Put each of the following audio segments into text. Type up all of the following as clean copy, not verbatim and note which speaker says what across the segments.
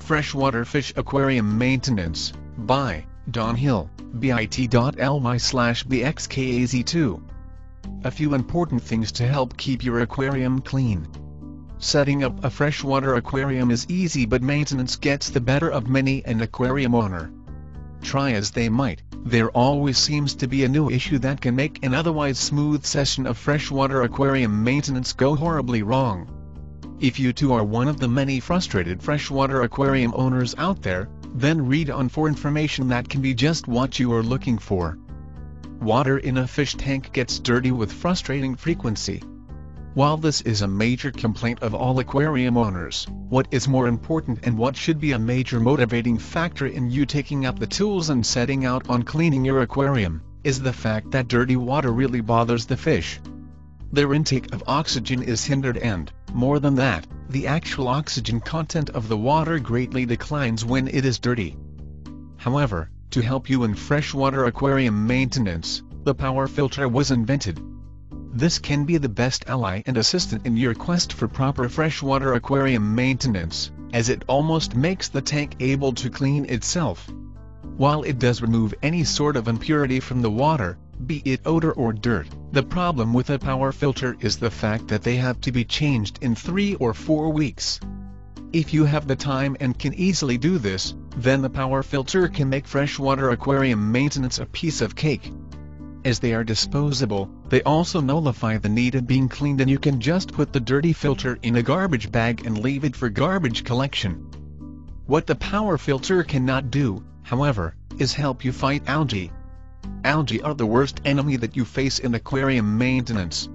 Speaker 1: Freshwater Fish Aquarium Maintenance, by Don Hill, bit.ly/bxkaz2. A few important things to help keep your aquarium clean. Setting up a freshwater aquarium is easy, but maintenance gets the better of many an aquarium owner. Try as they might, there always seems to be a new issue that can make an otherwise smooth session of freshwater aquarium maintenance go horribly wrong. If you too are one of the many frustrated freshwater aquarium owners out there, then read on for information that can be just what you are looking for. Water in a fish tank gets dirty with frustrating frequency. While this is a major complaint of all aquarium owners, what is more important and what should be a major motivating factor in you taking up the tools and setting out on cleaning your aquarium, is the fact that dirty water really bothers the fish. Their intake of oxygen is hindered, and, more than that, the actual oxygen content of the water greatly declines when it is dirty. However, to help you in freshwater aquarium maintenance, the power filter was invented. This can be the best ally and assistant in your quest for proper freshwater aquarium maintenance, as it almost makes the tank able to clean itself. While it does remove any sort of impurity from the water, be it odor or dirt, the problem with a power filter is the fact that they have to be changed in 3 or 4 weeks. If you have the time and can easily do this, then the power filter can make freshwater aquarium maintenance a piece of cake. As they are disposable, they also nullify the need of being cleaned, and you can just put the dirty filter in a garbage bag and leave it for garbage collection. What the power filter cannot do, however, is help you fight algae. Algae are the worst enemy that you face in aquarium maintenance.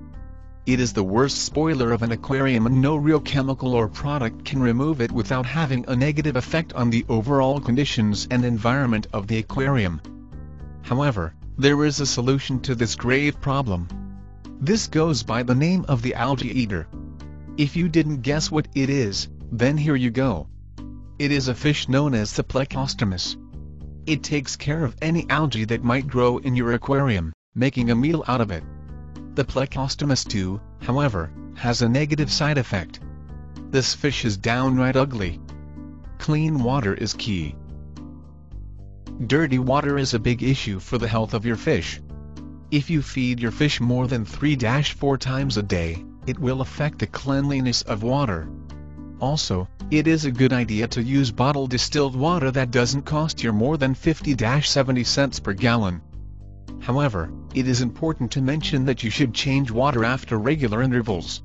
Speaker 1: It is the worst spoiler of an aquarium, and no real chemical or product can remove it without having a negative effect on the overall conditions and environment of the aquarium. However, there is a solution to this grave problem. This goes by the name of the algae eater. If you didn't guess what it is, then here you go. It is a fish known as the plecostomus. It takes care of any algae that might grow in your aquarium, making a meal out of it. The plecostomus too, however, has a negative side effect. This fish is downright ugly. Clean water is key. Dirty water is a big issue for the health of your fish. If you feed your fish more than 3-4 times a day, it will affect the cleanliness of water. Also, it is a good idea to use bottled distilled water that doesn't cost you more than 50-70 cents per gallon. However, it is important to mention that you should change water after regular intervals.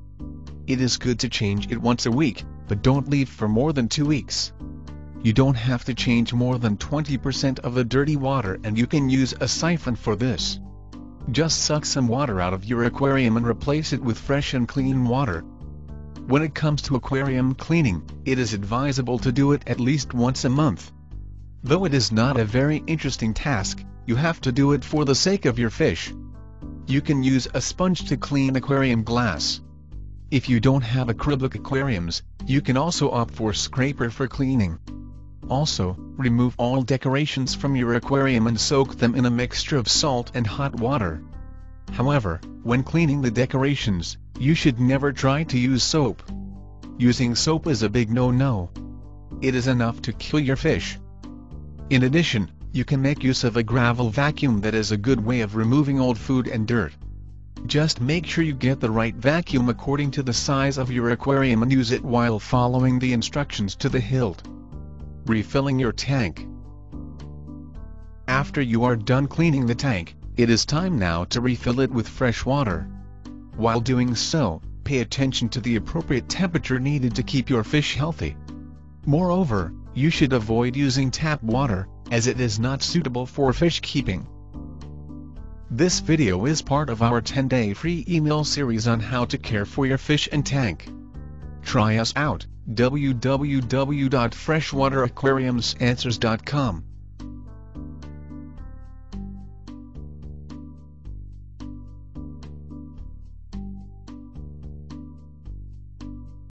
Speaker 1: It is good to change it once a week, but don't leave for more than 2 weeks. You don't have to change more than 20% of the dirty water, and you can use a siphon for this. Just suck some water out of your aquarium and replace it with fresh and clean water. When it comes to aquarium cleaning, it is advisable to do it at least once a month. Though it is not a very interesting task, you have to do it for the sake of your fish. You can use a sponge to clean aquarium glass. If you don't have acrylic aquariums, you can also opt for scraper for cleaning. Also, remove all decorations from your aquarium and soak them in a mixture of salt and hot water. However, when cleaning the decorations, you should never try to use soap. Using soap is a big no-no. It is enough to kill your fish. In addition, you can make use of a gravel vacuum that is a good way of removing old food and dirt. Just make sure you get the right vacuum according to the size of your aquarium and use it while following the instructions to the hilt. Refilling your tank. After you are done cleaning the tank, it is time now to refill it with fresh water. While doing so, pay attention to the appropriate temperature needed to keep your fish healthy. Moreover, you should avoid using tap water, as it is not suitable for fish keeping. This video is part of our 10-day free email series on how to care for your fish and tank. Try us out, www.freshwateraquariumsanswers.com.